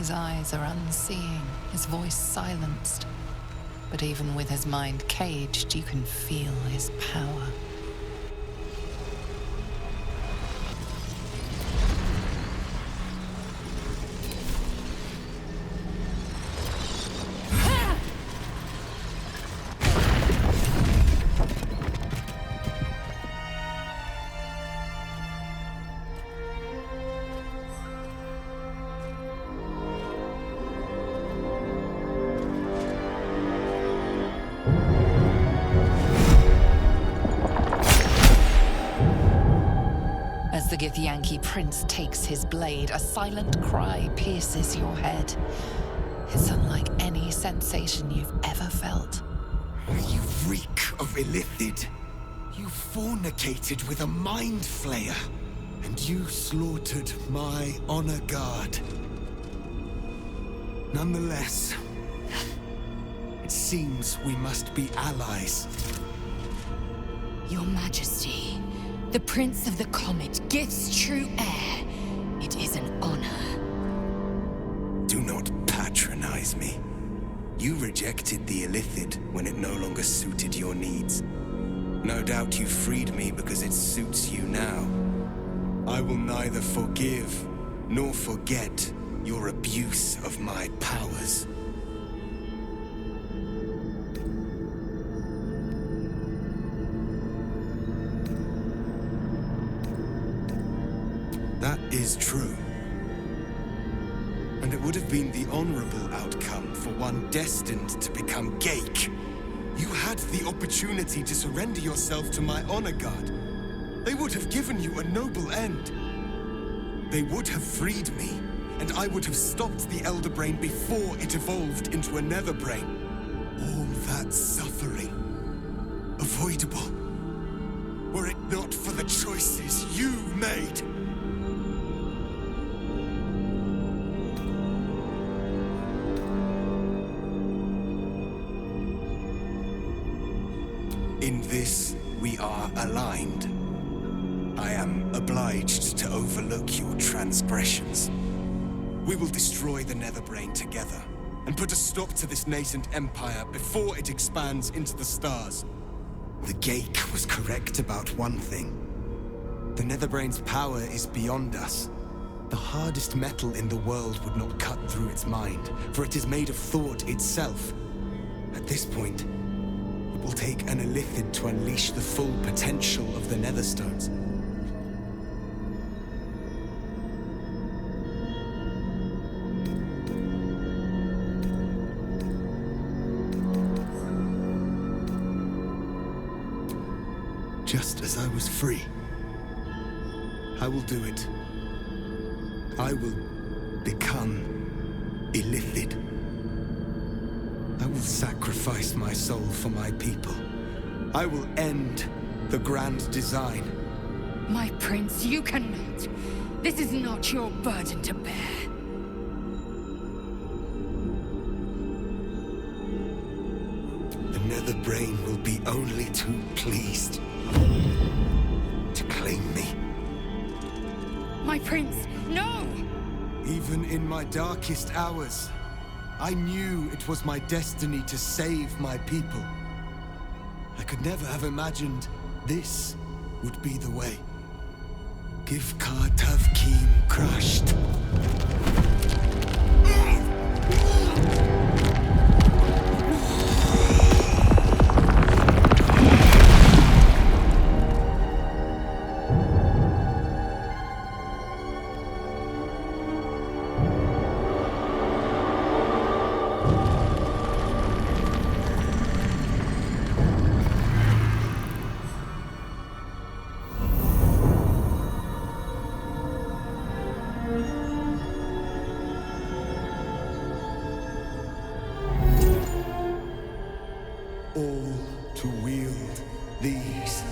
His eyes are unseeing, his voice silenced. But even with his mind caged, you can feel his power. As the Githyanki prince takes his blade, a silent cry pierces your head. It's unlike any sensation you've ever felt. You reek of Illithid. You fornicated with a mind flayer. And you slaughtered my honor guard. Nonetheless, it seems we must be allies. Your Majesty, the Prince of the Comet gives true heir. It is an honor. Do not patronize me. You rejected the Illithid when it no longer suited your needs. No doubt you freed me because it suits you now. I will neither forgive nor forget your abuse of my powers. That is true. And it would have been the honorable outcome for one destined to become Geik. You had the opportunity to surrender yourself to my honor guard. They would have given you a noble end. They would have freed me, and I would have stopped the Elder Brain before it evolved into a Nether Brain. All that suffering, avoidable, were it not for the choices you made. In this, we are aligned. I am obliged to overlook your transgressions. We will destroy the Netherbrain together, and put a stop to this nascent empire before it expands into the stars. The Geik was correct about one thing. The Netherbrain's power is beyond us. The hardest metal in the world would not cut through its mind, for it is made of thought itself. At this point, it will take an Illithid to unleash the full potential of the Netherstones. Just as I was free, I will do it. I will become Illithid. I will sacrifice my soul for my people. I will end the grand design. My prince, you cannot. This is not your burden to bear. The Netherbrain will be only too pleased to claim me. My prince, no! Even in my darkest hours, I knew it was my destiny to save my people. I could never have imagined this would be the way. Give Tavkim crushed. All to wield these.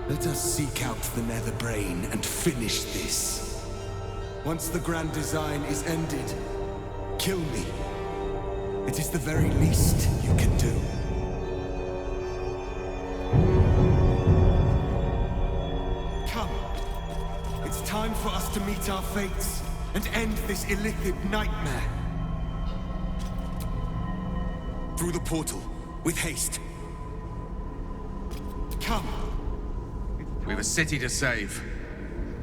Let us seek out the Netherbrain and finish this. Once the grand design is ended, kill me. It is the very least you can do. Come, to meet our fates and end this illithid nightmare. Through the portal, with haste. Come. We've a city to save.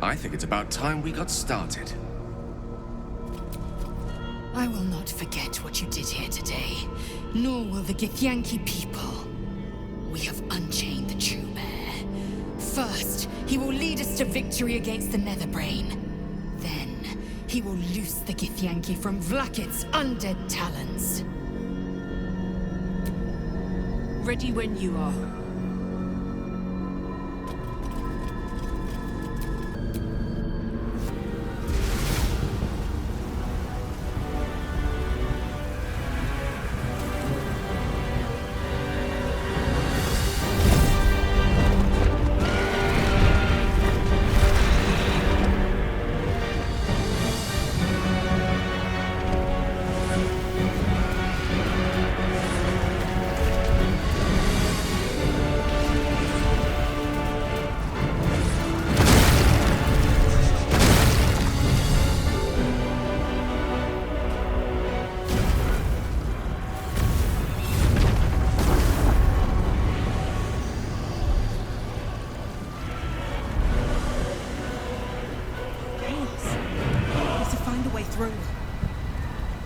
I think it's about time we got started. I will not forget what you did here today, nor will the Githyanki people. We have unchained the true bear. First, he will lead us to victory against the Netherbrain. Then, he will loose the Githyanki from Vlaakith's undead talons. Ready when you are.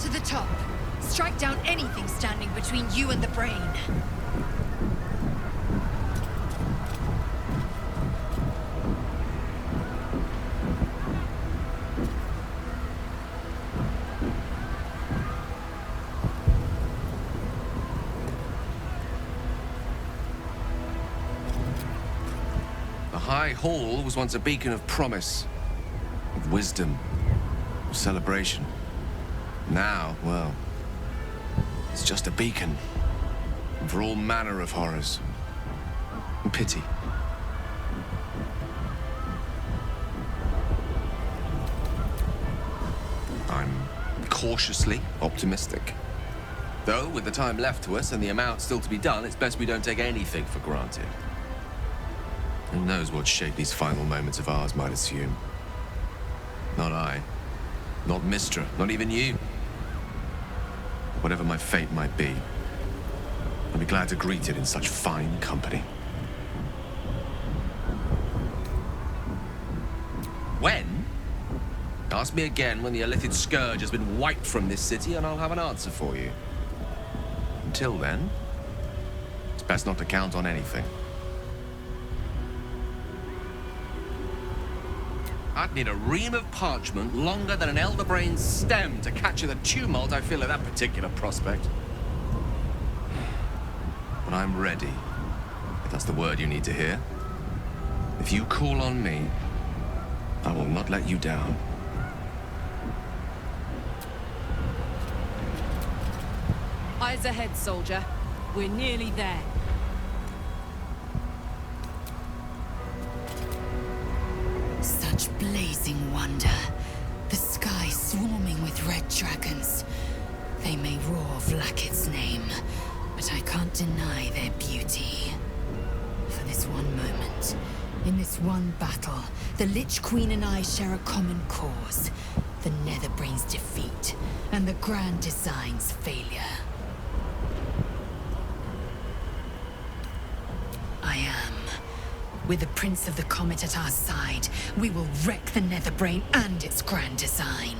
To the top. Strike down anything standing between you and the brain. The High Hall was once a beacon of promise, of wisdom, of celebration. Now, well, it's just a beacon for all manner of horrors and pity. I'm cautiously optimistic. Though, with the time left to us and the amount still to be done, it's best we don't take anything for granted. Who knows what shape these final moments of ours might assume? Not I. Not Mistra. Not even you. Whatever my fate might be, I'll be glad to greet it in such fine company. When? Ask me again when the Illithid Scourge has been wiped from this city, and I'll have an answer for you. Until then, it's best not to count on anything. I'd need a ream of parchment longer than an Elderbrain's stem to capture the tumult I feel at that particular prospect. But I'm ready, if that's the word you need to hear. If you call on me, I will not let you down. Eyes ahead, soldier. We're nearly there. Such blazing wonder. The sky swarming with red dragons. They may roar Vlaakith's name, but I can't deny their beauty. For this one moment, in this one battle, the Lich Queen and I share a common cause. The Netherbrain's defeat, and the Grand Design's failure. I am. With the Prince of the Comet at our side, we will wreck the Netherbrain and its Grand Design.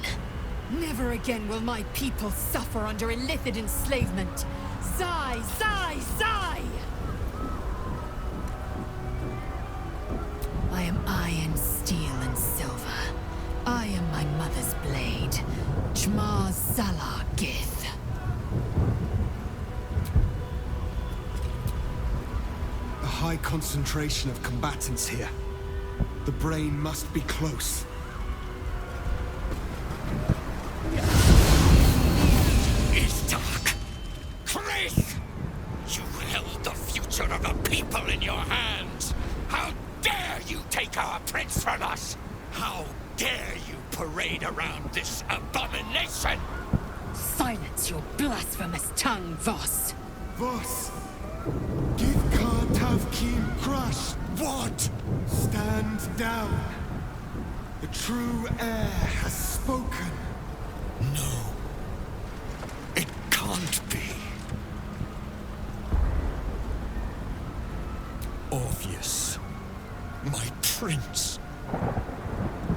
Never again will my people suffer under illithid enslavement. Sigh, sigh, sigh! I am iron, steel, and silver. I am my mother's blade, Jmar Zalar Gith. A high concentration of combatants here. The brain must be close. Is dark. Chris! You held the future of the people in your hands. How dare you take our prince from us? How dare you parade around this abomination? Silence your blasphemous tongue, Voss. Voss! Give Kar Tavkim crush! What? Stand down. The true heir has spoken. No. It can't be. Orpheus, my prince.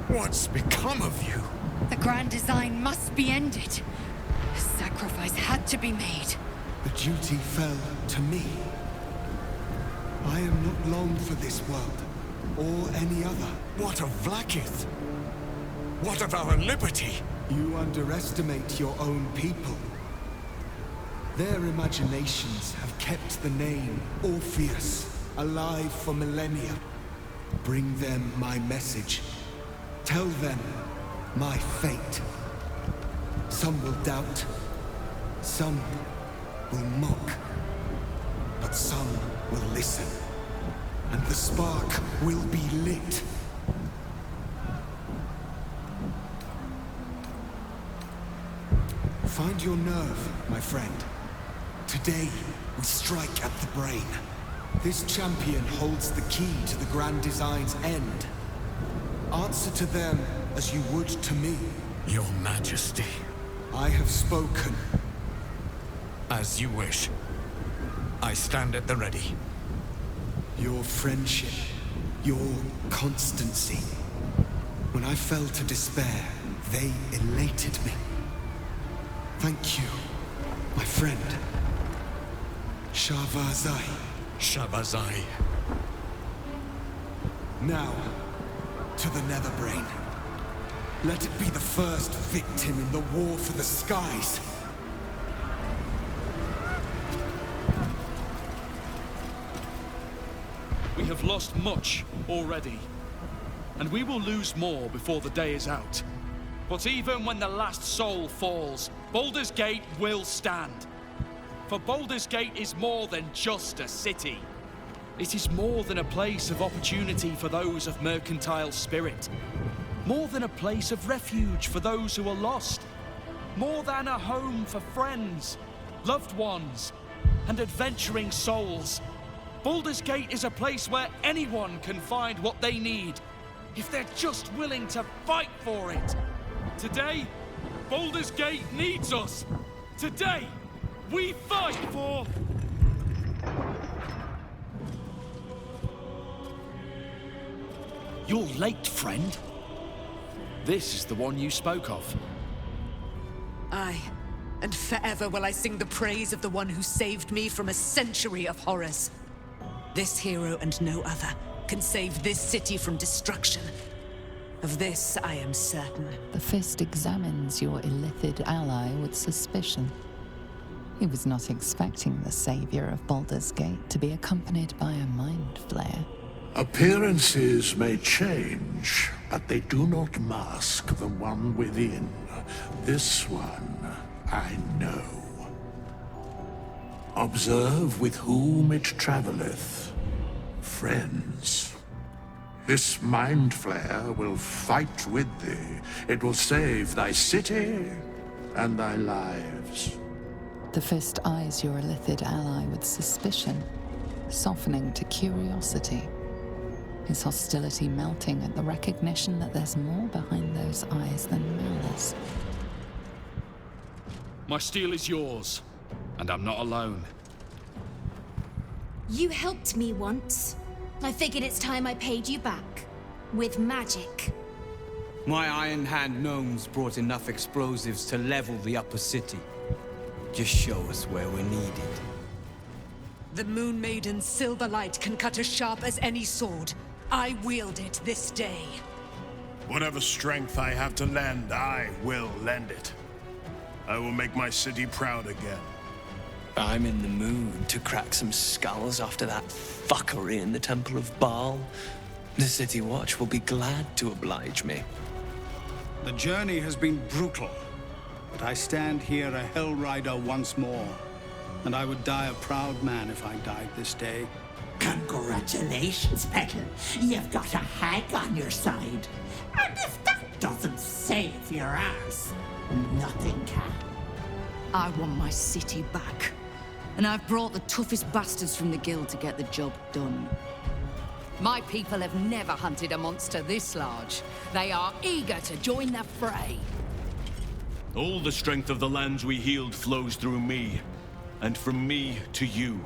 What's become of you? The grand design must be ended. A sacrifice had to be made. The duty fell to me. I am not long for this world, or any other. What of Vlaakith? What of our liberty? You underestimate your own people. Their imaginations have kept the name Orpheus alive for millennia. Bring them my message. Tell them my fate. Some will doubt. Some will mock. But some will listen. And the spark will be lit. Find your nerve, my friend. Today, we strike at the brain. This champion holds the key to the Grand Design's end. Answer to them as you would to me. Your Majesty. I have spoken. As you wish. I stand at the ready. Your friendship, your constancy. When I fell to despair, they elated me. Thank you, my friend. Shavazai. Shavazai. Now, to the Netherbrain. Let it be the first victim in the war for the skies. We have lost much already, and we will lose more before the day is out. But even when the last soul falls, Baldur's Gate will stand. For Baldur's Gate is more than just a city. It is more than a place of opportunity for those of mercantile spirit. More than a place of refuge for those who are lost. More than a home for friends, loved ones, and adventuring souls. Baldur's Gate is a place where anyone can find what they need, if they're just willing to fight for it. Today, Baldur's Gate needs us. Today, we fight for... You're late, friend. This is the one you spoke of. Aye, and forever will I sing the praise of the one who saved me from a century of horrors. This hero and no other can save this city from destruction. Of this I am certain. The Fist examines your illithid ally with suspicion. He was not expecting the savior of Baldur's Gate to be accompanied by a mind flayer. Appearances may change, but they do not mask the one within. This one, I know. Observe with whom it traveleth. Friends. This mind flare will fight with thee. It will save thy city and thy lives. The Fist eyes your illithid ally with suspicion, softening to curiosity. His hostility melting at the recognition that there's more behind those eyes than malice. My steel is yours, and I'm not alone. You helped me once. I figured it's time I paid you back. With magic. My Iron Hand gnomes brought enough explosives to level the upper city. Just show us where we're needed. The Moon Maiden's silver light can cut as sharp as any sword. I wield it this day. Whatever strength I have to lend, I will lend it. I will make my city proud again. I'm in the mood to crack some skulls after that fuckery in the Temple of Baal. The City Watch will be glad to oblige me. The journey has been brutal, but I stand here a Hell Rider once more. And I would die a proud man if I died this day. Congratulations, Petal. You've got a hag on your side. And if that doesn't save your ass, nothing can. I want my city back. And I've brought the toughest bastards from the guild to get the job done. My people have never hunted a monster this large. They are eager to join the fray. All the strength of the lands we healed flows through me, and from me to you.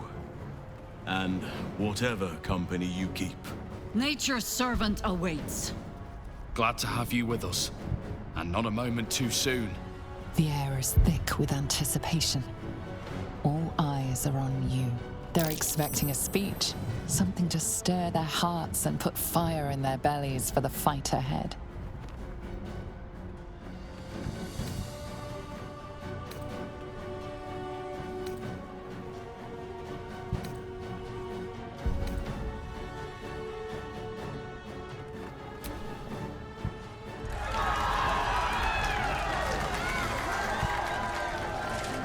And whatever company you keep. Nature's servant awaits. Glad to have you with us. And not a moment too soon. The air is thick with anticipation. All eyes are on you. They're expecting a speech, something to stir their hearts and put fire in their bellies for the fight ahead.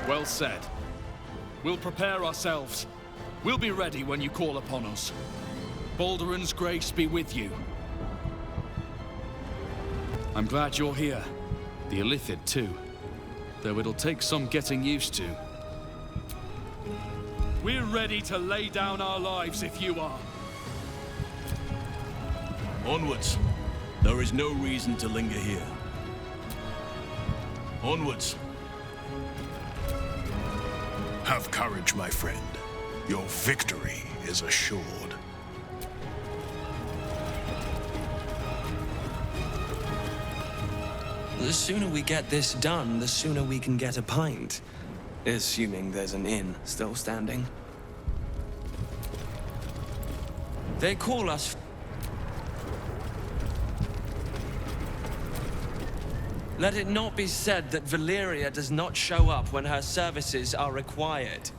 Well said. We'll prepare ourselves. We'll be ready when you call upon us. Balduran's grace be with you. I'm glad you're here. The Illithid too. Though it'll take some getting used to. We're ready to lay down our lives if you are. Onwards. There is no reason to linger here. Onwards. Have courage, my friend. Your victory is assured. The sooner we get this done, the sooner we can get a pint. Assuming there's an inn still standing. They call us... Let it not be said that Valyria does not show up when her services are required.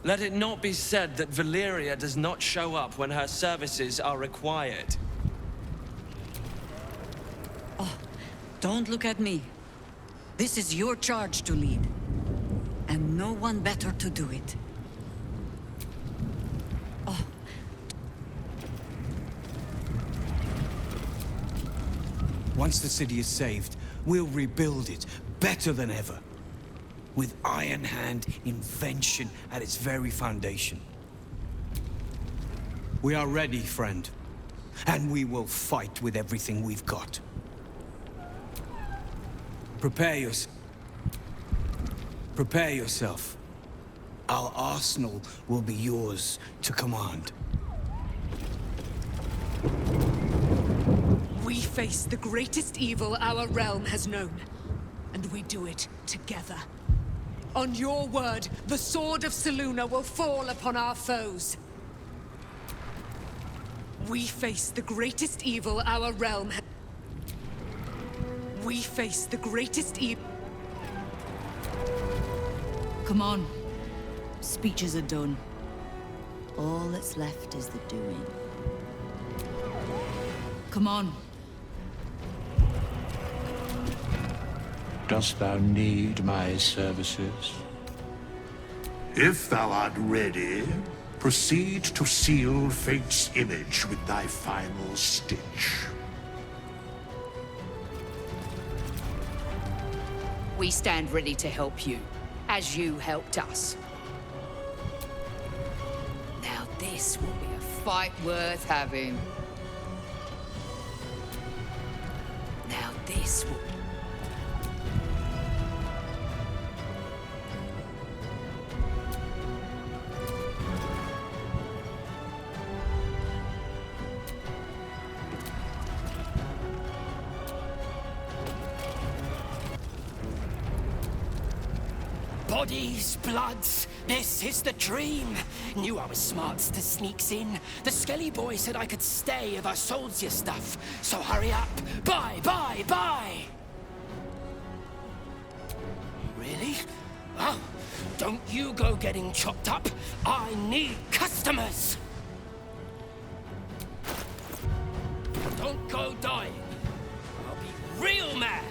Let it not be said that Valyria does not show up when her services are required. Oh, don't look at me. This is your charge to lead. And no one better to do it. Oh. Once the city is saved, we'll rebuild it better than ever. With Iron Hand invention at its very foundation. We are ready, friend. And we will fight with everything we've got. Prepare yourself. Our arsenal will be yours to command. We face the greatest evil our realm has known. And we do it together. On your word, the sword of Selûne will fall upon our foes. We face the greatest evil our realm has... We face the greatest evil... Come on. Speeches are done. All that's left is the doing. Come on. Dost thou need my services? If thou art ready, proceed to seal Fate's image with thy final stitch. We stand ready to help you, as you helped us. Now this will be a fight worth having. Now this will... Bodies, bloods, this is the dream. Knew I was smarts to sneaks in. The Skelly boy said I could stay if I sold your stuff. So hurry up. Buy, buy, buy! Really? Oh, don't you go getting chopped up. I need customers. Don't go dying. I'll be real mad.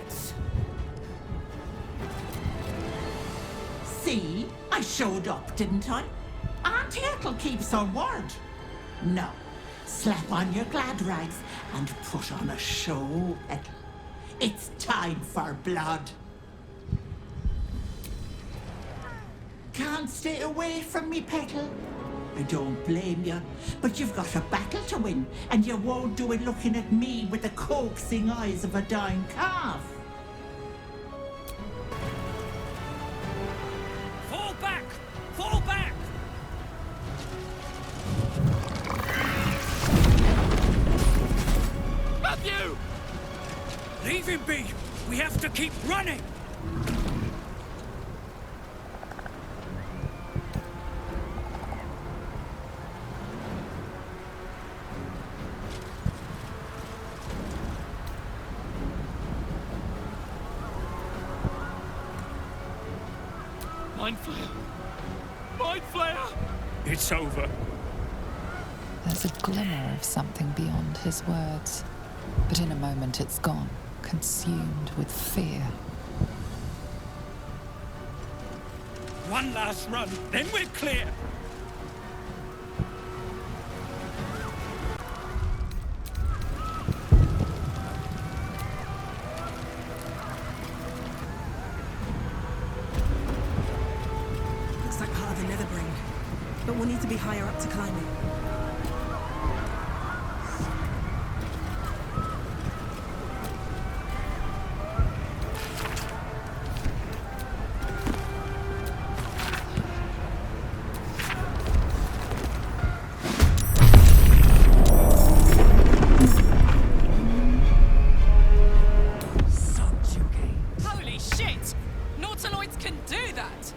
See? I showed up, didn't I? Auntie Ethel keeps her word. No. Slap on your glad rags and put on a show, Ethel. It's time for blood. Can't stay away from me, Petal. I don't blame you, but you've got a battle to win, and you won't do it looking at me with the coaxing eyes of a dying calf. Fall back! Fall back! Matthew! Leave him be! We have to keep running! Mind Flayer! Mind Flayer! It's over. There's a glimmer of something beyond his words, but in a moment it's gone, consumed with fear. One last run, then we're clear! Looks like part of the nether brain, but we'll need to be higher up to climb it. Holy shit! Nautiloids can do that!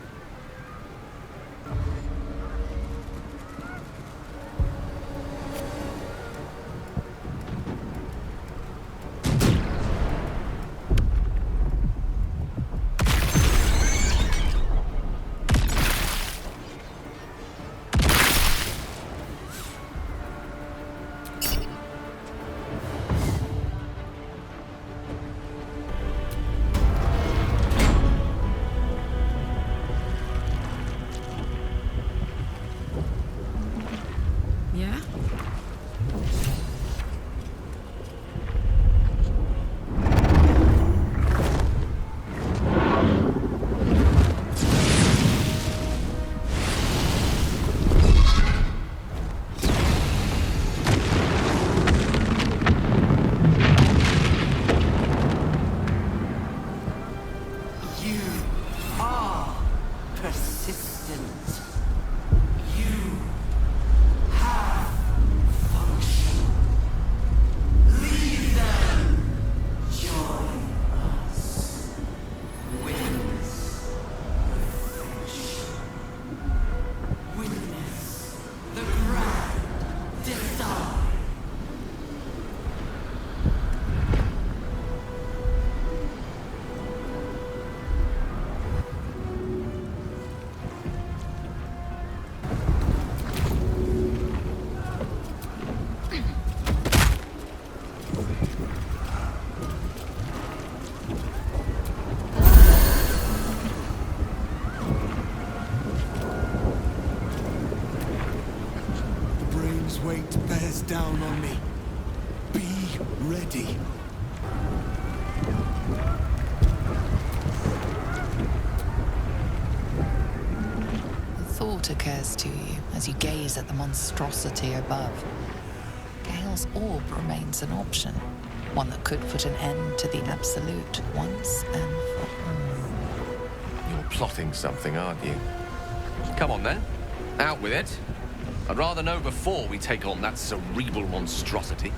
Yeah? You are persistent. You have function. Leave them. Join us. Witness the finish. Witness the grand design. The brain's weight bears down on me. Be ready. The thought occurs to you as you gaze at the monstrosity above. Gale's orb remains an option, one that could put an end to the Absolute once and for all. You're plotting something, aren't you? Come on then. Out with it. I'd rather know before we take on that cerebral monstrosity.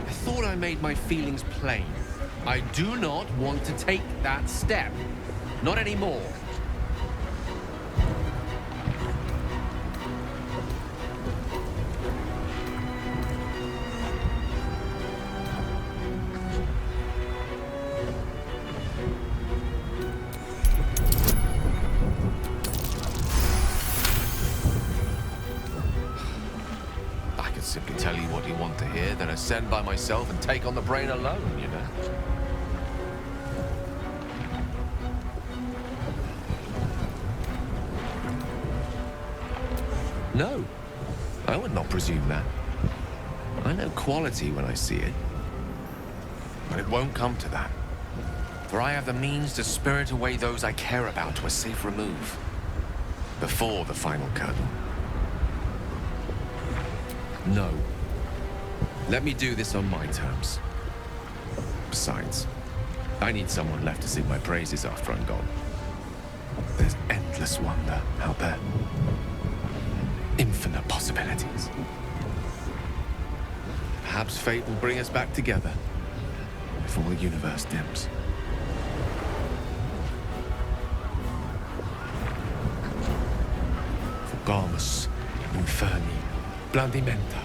I thought I made my feelings plain. I do not want to take that step. Not anymore. I could simply tell you what you want to hear, then ascend by myself and take on the brain alone, you know. No, I would not presume that. I know quality when I see it. But it won't come to that. For I have the means to spirit away those I care about to a safe remove. Before the final curtain. No. Let me do this on my terms. Besides, I need someone left to sing my praises after I'm gone. There's endless wonder out there. Infinite possibilities. Perhaps fate will bring us back together before the universe dims. Fugamus Inferni Blandimenta.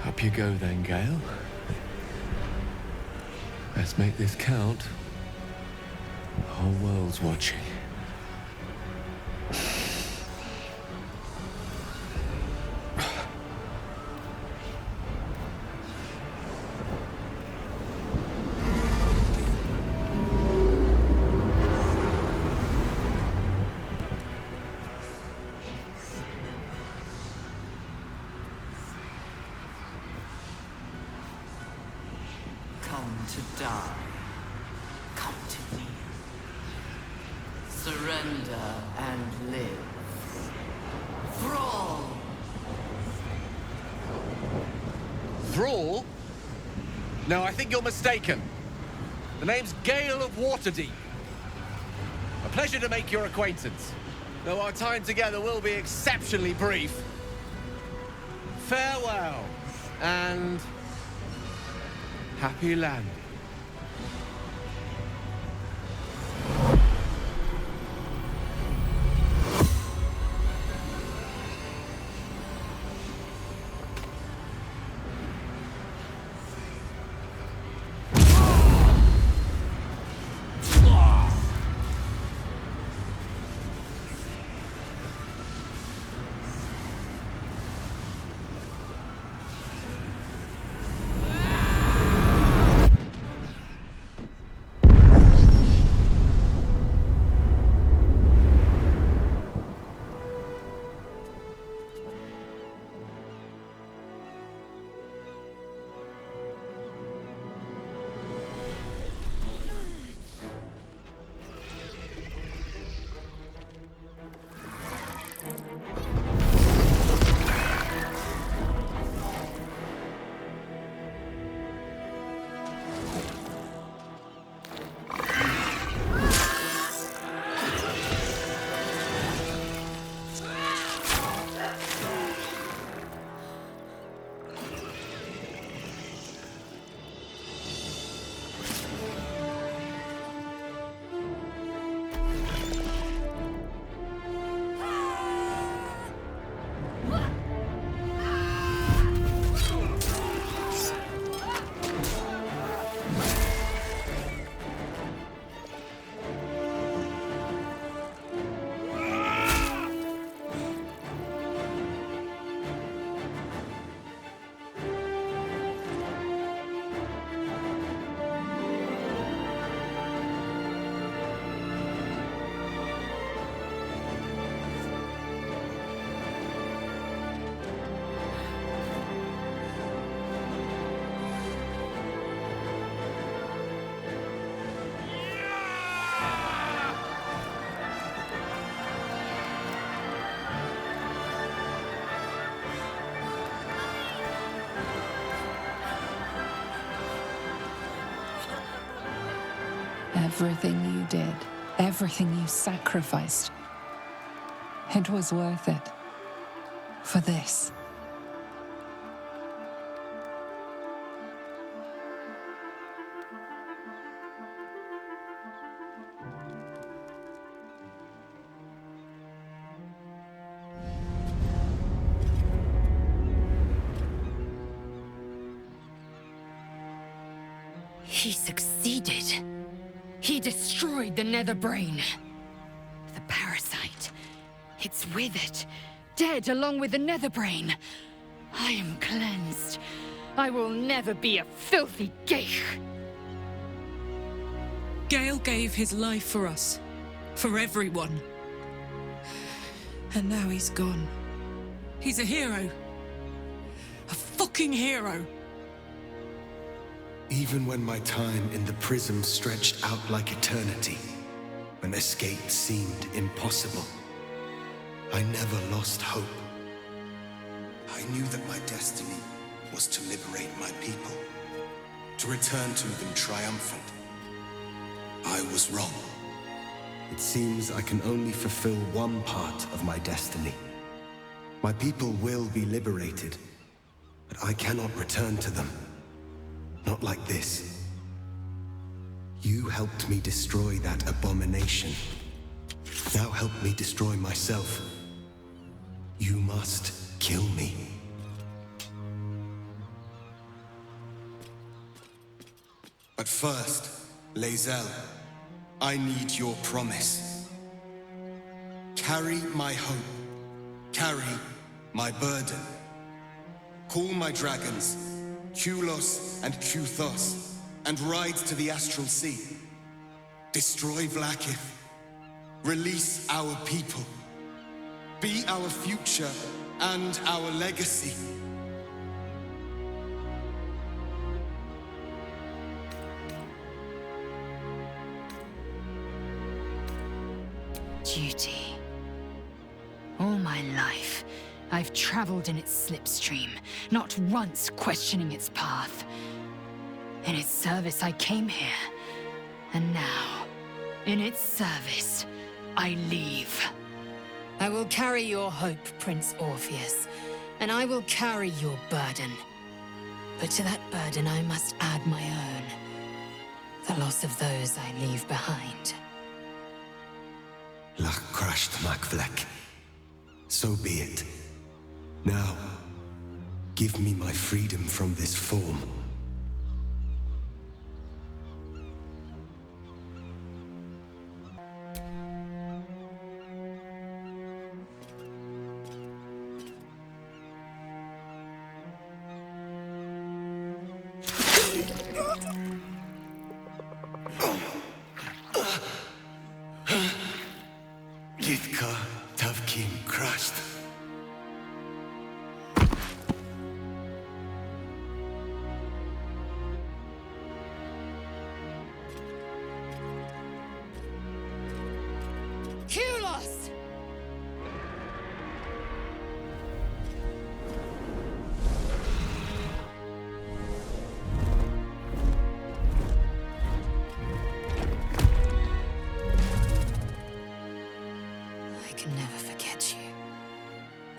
Up you go then, Gale. Let's make this count. The whole world's watching. Come to die. Come to me. Surrender and live. Thrall! Thrall? No, I think you're mistaken. The name's Gale of Waterdeep. A pleasure to make your acquaintance, though our time together will be exceptionally brief. Farewell, and happy landing. Everything you did, everything you sacrificed, it was worth it. For this. He succeeded. He destroyed the Netherbrain. The parasite. It's with it. Dead along with the Netherbrain. I am cleansed. I will never be a filthy geich. Gale gave his life for us. For everyone. And now he's gone. He's a hero. A fucking hero. Even when my time in the prism stretched out like eternity, when escape seemed impossible, I never lost hope. I knew that my destiny was to liberate my people, to return to them triumphant. I was wrong. It seems I can only fulfill one part of my destiny. My people will be liberated, but I cannot return to them. Not like this. You helped me destroy that abomination. Now help me destroy myself. You must kill me. But first, Lae'zel, I need your promise. Carry my hope. Carry my burden. Call my dragons, Kulos and Kuthos, and ride to the Astral Sea. Destroy Vlaakith. Release our people. Be our future and our legacy. Duty. All my life, I've traveled in its slipstream, not once questioning its path. In its service, I came here. And now, in its service, I leave. I will carry your hope, Prince Orpheus, and I will carry your burden. But to that burden, I must add my own. The loss of those I leave behind. Lach crashed Makvlek. So be it. Now, give me my freedom from this form. Yitka Tavkim crashed. Kulos! I can never forget you.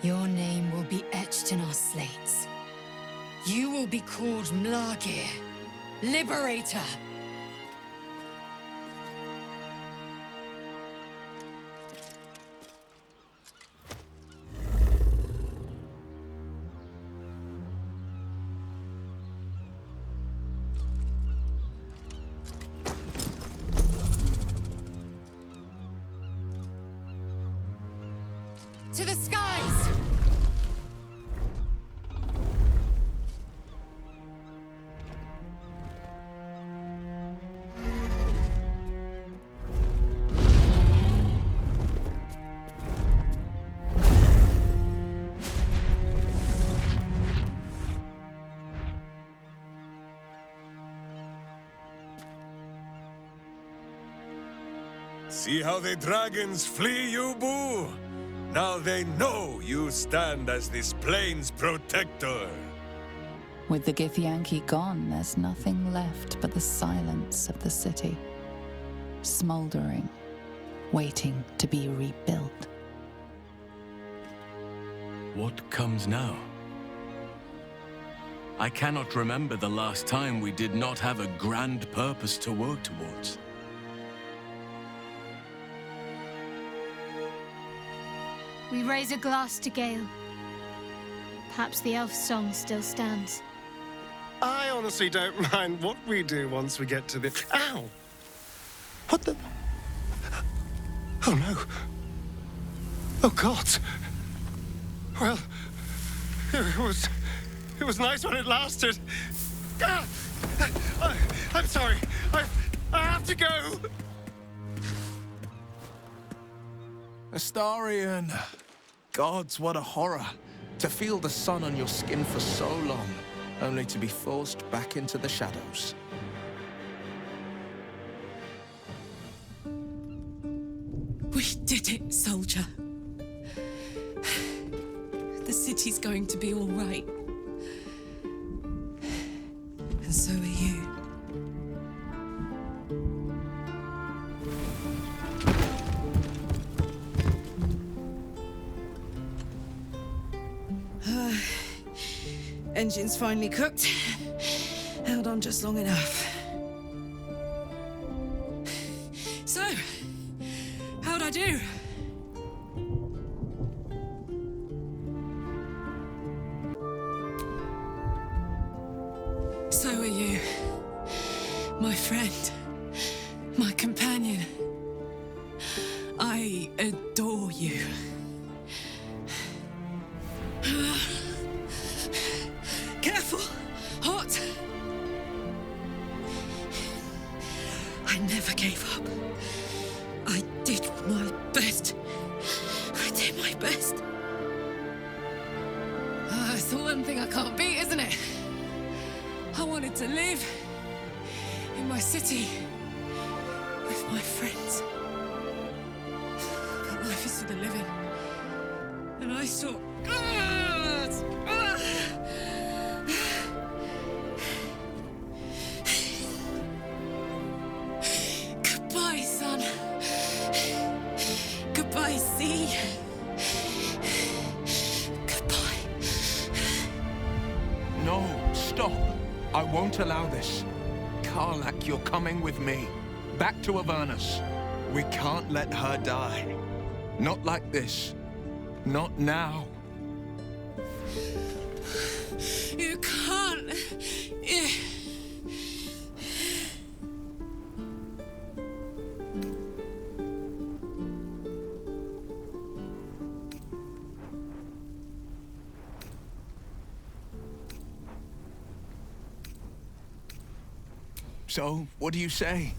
Your name will be etched in our slates. You will be called Mlagir, Liberator. To the skies! See how the dragons flee you, Boo? Now they know you stand as this plane's protector. With the Githyanki gone, there's nothing left but the silence of the city, smoldering, waiting to be rebuilt. What comes now? I cannot remember the last time we did not have a grand purpose to work towards. We raise a glass to Gale. Perhaps the elf song still stands. I honestly don't mind what we do once we get to the... Ow! What the... Oh no. Oh God. Well, it was nice when it lasted. Ah! I'm sorry. I have to go. Astarion, Gods, what a horror. To feel the sun on your skin for so long, only to be forced back into the shadows. We did it, soldier. The city's going to be all right. And so are you. Engine's finally cooked. Held on just long enough. So, how'd I do? So are you, my friend, my companion. I adore you. Careful! Hot! I never gave up. I did my best. I did my best. It's the one thing I can't beat, isn't it? I wanted to live in my city with my friends. But life is for the living. And I saw... Goodbye, son. Goodbye, sea. Goodbye. No, stop. I won't allow this. Karlach, you're coming with me. Back to Avernus. We can't let her die. Not like this. Not now. You can't. So, what do you say?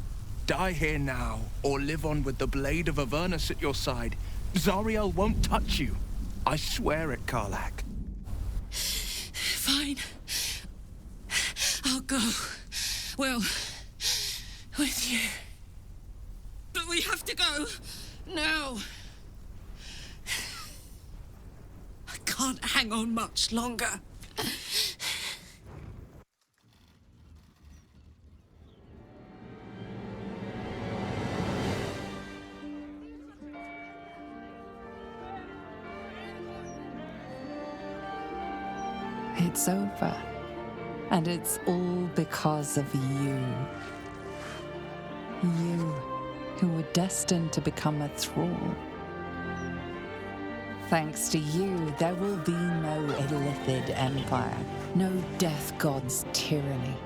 Die here now, or live on with the blade of Avernus at your side. Zariel won't touch you. I swear it, Karlach. Fine. I'll go. Well, with you. But we have to go. Now. I can't hang on much longer. It's over. And it's all because of you. You, who were destined to become a thrall. Thanks to you, there will be no Illithid Empire, no Death God's tyranny.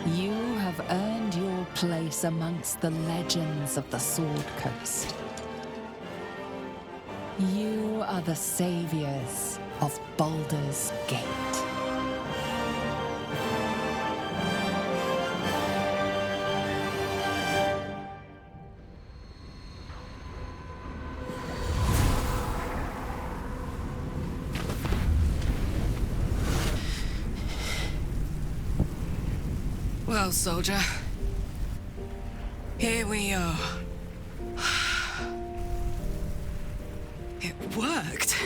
You have earned your place amongst the legends of the Sword Coast. You are the saviors of Baldur's Gate. Well, soldier, here we are. It worked.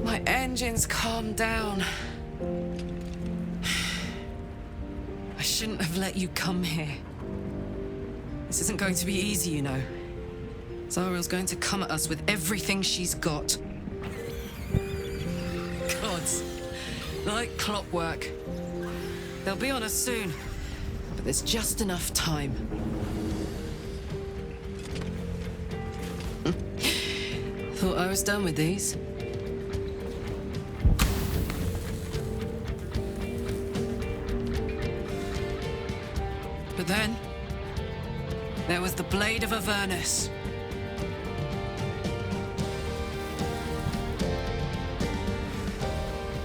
My engines calmed down. I shouldn't have let you come here. This isn't going to be easy, you know. Zariel's going to come at us with everything she's got. Gods, like clockwork. They'll be on us soon, but there's just enough time. Thought I was done with these. But then, there was the Blade of Avernus.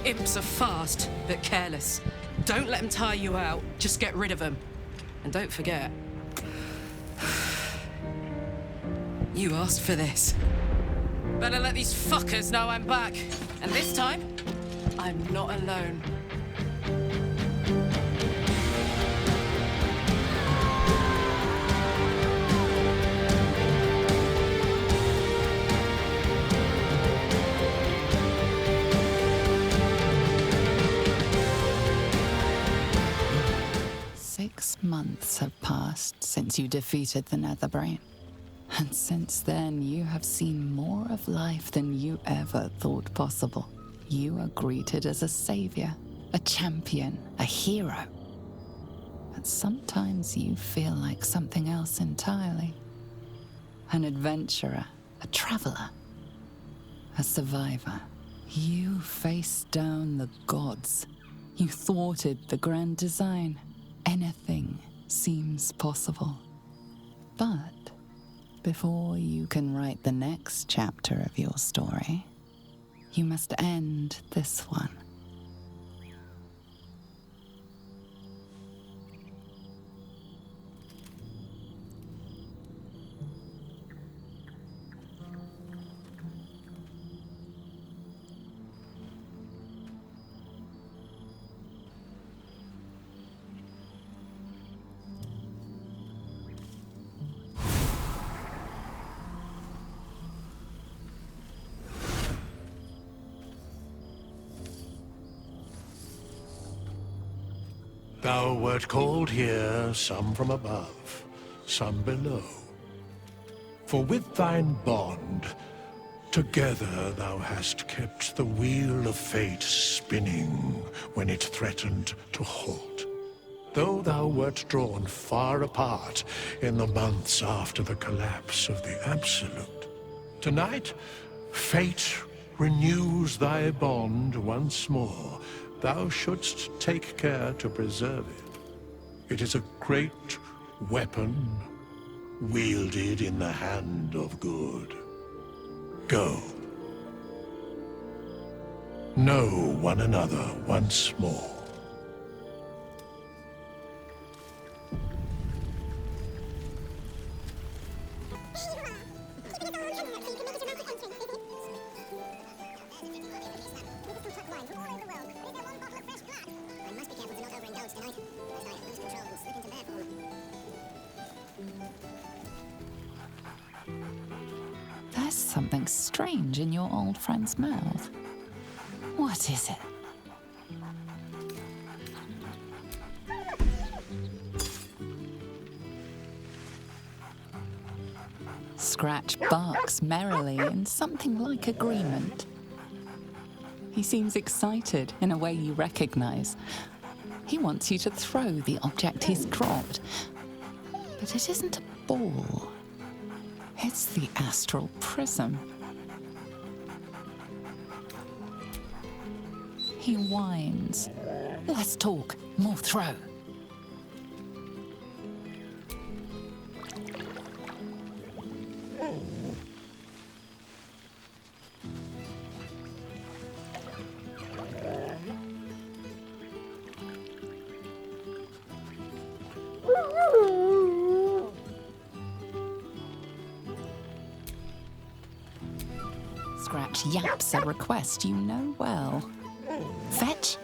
Imps are fast, but careless. Don't let them tire you out, just get rid of them. And don't forget, you asked for this. Better let these fuckers know I'm back. And this time, I'm not alone. Months have passed since you defeated the Netherbrain. And since then, you have seen more of life than you ever thought possible. You are greeted as a savior, a champion, a hero. But sometimes you feel like something else entirely. An adventurer, a traveler, a survivor. You faced down the gods. You thwarted the grand design. Anything seems possible. But before you can write the next chapter of your story, you must end this one. Thou wert called here, some from above, some below. For with thine bond, together thou hast kept the wheel of fate spinning when it threatened to halt. Though thou wert drawn far apart in the months after the collapse of the Absolute, tonight, fate renews thy bond once more. Thou shouldst take care to preserve it. It is a great weapon, wielded in the hand of good. Go. Know one another once more. There's something strange in your old friend's mouth. What is it? Scratch barks merrily in something like agreement. He seems excited in a way you recognize. He wants you to throw the object he's dropped. But it isn't a ball. It's the astral prism. He whines. Let's talk, more throw. Scratch yaps a request you know well. Fetch.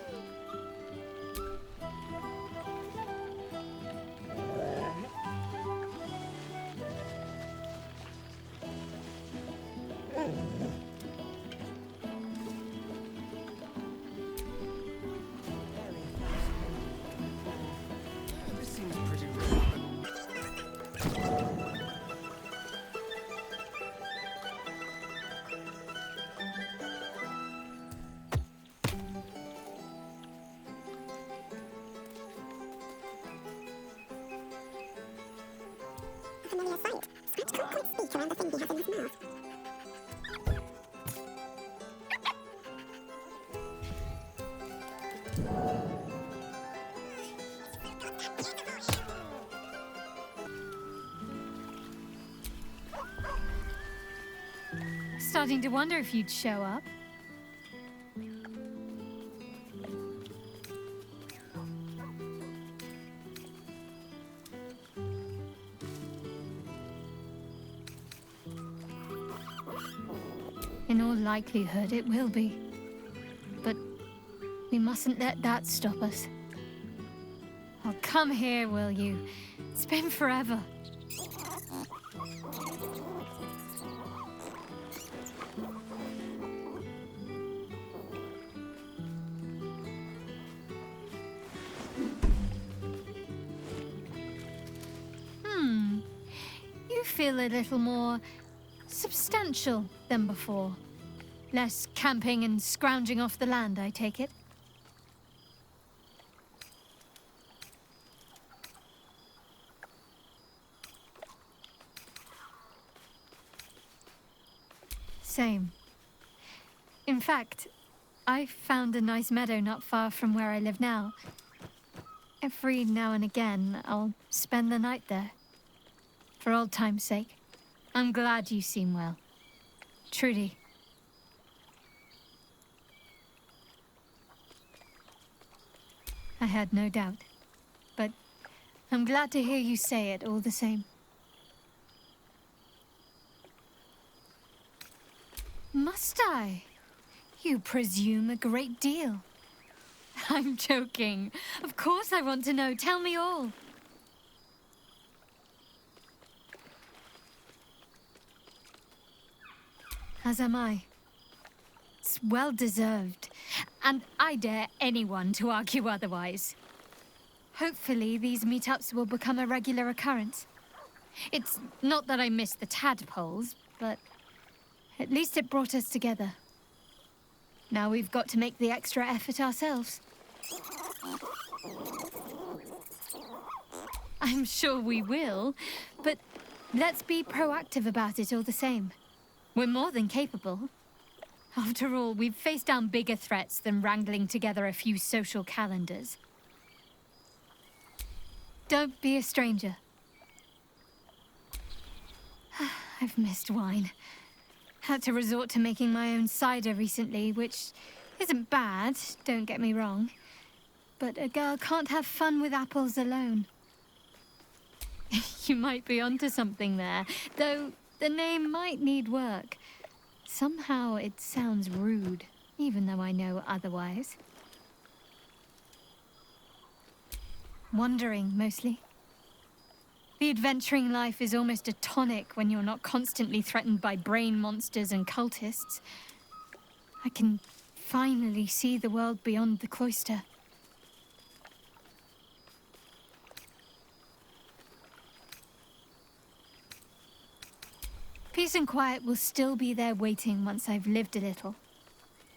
Starting to wonder if you'd show up. In all likelihood, it will be. But we mustn't let that stop us. Oh, come here, will you? It's been forever. You feel a little more substantial than before. Less camping and scrounging off the land, I take it? Same. In fact, I found a nice meadow not far from where I live now. Every now and again, I'll spend the night there. For old time's sake. I'm glad you seem well. Trudy. I had no doubt. But I'm glad to hear you say it all the same. Must I? You presume a great deal. I'm joking. Of course I want to know. Tell me all. As am I. It's well deserved, and I dare anyone to argue otherwise. Hopefully these meetups will become a regular occurrence. It's not that I miss the tadpoles, but at least it brought us together. Now we've got to make the extra effort ourselves. I'm sure we will, but let's be proactive about it all the same. We're more than capable. After all, we've faced down bigger threats than wrangling together a few social calendars. Don't be a stranger. I've missed wine. Had to resort to making my own cider recently, which isn't bad, don't get me wrong. But a girl can't have fun with apples alone. You might be onto something there, though the name might need work. Somehow it sounds rude, even though I know otherwise. Wandering, mostly. The adventuring life is almost a tonic when you're not constantly threatened by brain monsters and cultists. I can finally see the world beyond the cloister. Peace and quiet will still be there waiting once I've lived a little.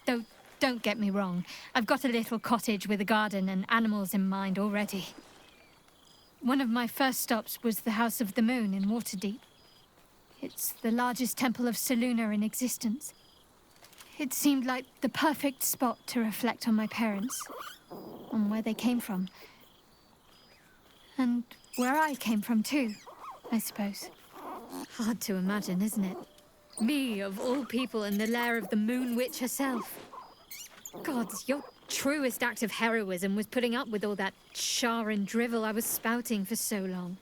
Though, don't get me wrong, I've got a little cottage with a garden and animals in mind already. One of my first stops was the House of the Moon in Waterdeep. It's the largest temple of Selûne in existence. It seemed like the perfect spot to reflect on my parents, on where they came from. And where I came from too, I suppose. Hard to imagine, isn't it? Me, of all people, in the lair of the Moon Witch herself. God, your truest act of heroism was putting up with all that char and drivel I was spouting for so long.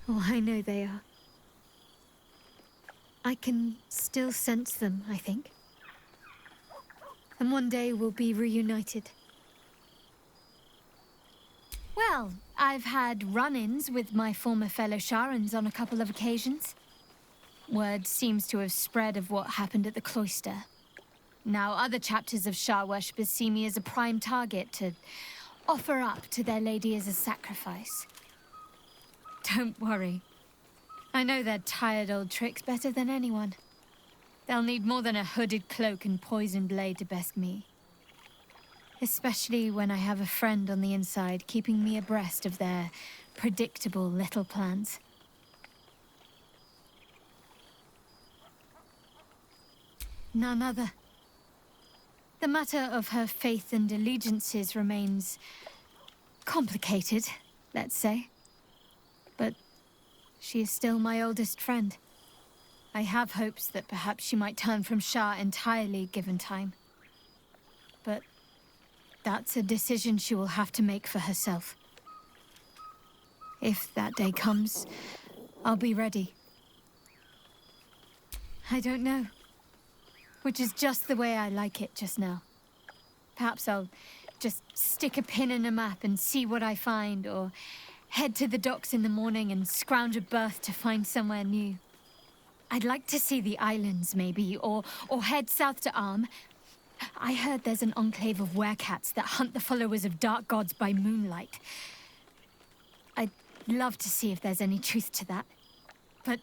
Oh, I know they are. I can still sense them, I think. And one day we'll be reunited. Well, I've had run-ins with my former fellow Sharans on a couple of occasions. Word seems to have spread of what happened at the cloister. Now other chapters of Shar worshippers see me as a prime target to offer up to their lady as a sacrifice. Don't worry. I know their tired old tricks better than anyone. They'll need more than a hooded cloak and poison blade to best me. Especially when I have a friend on the inside keeping me abreast of their predictable little plans. None other. The matter of her faith and allegiances remains complicated, let's say. But she is still my oldest friend. I have hopes that perhaps she might turn from Shar entirely given time. But that's a decision she will have to make for herself. If that day comes, I'll be ready. I don't know. Which is just the way I like it just now. Perhaps I'll just stick a pin in a map and see what I find, or head to the docks in the morning and scrounge a berth to find somewhere new. I'd like to see the islands, maybe, or head south to Arm. I heard there's an enclave of werecats that hunt the followers of dark gods by moonlight. I'd love to see if there's any truth to that. But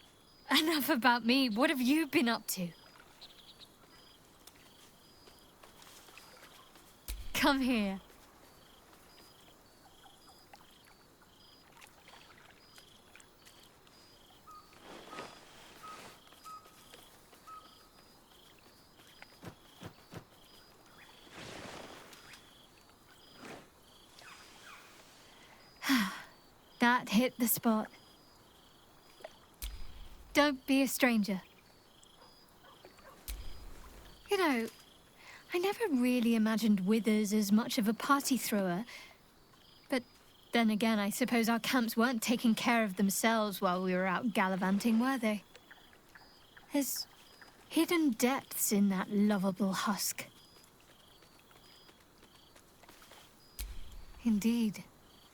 enough about me. What have you been up to? Come here. That hit the spot. Don't be a stranger. You know, I never really imagined Withers as much of a party thrower. But then again, I suppose our camps weren't taking care of themselves while we were out gallivanting, were they? There's hidden depths in that lovable husk. Indeed.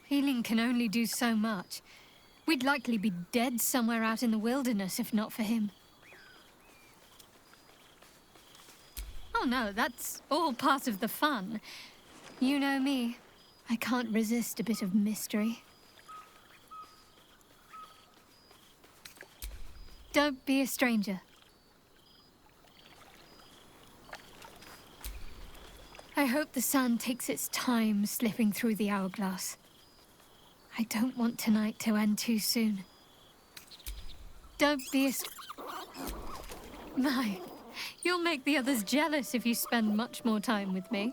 Healing can only do so much. We'd likely be dead somewhere out in the wilderness if not for him. Oh no, that's all part of the fun. You know me. I can't resist a bit of mystery. Don't be a stranger. I hope the sand takes its time slipping through the hourglass. I don't want tonight to end too soon. Don't be a... My, you'll make the others jealous if you spend much more time with me.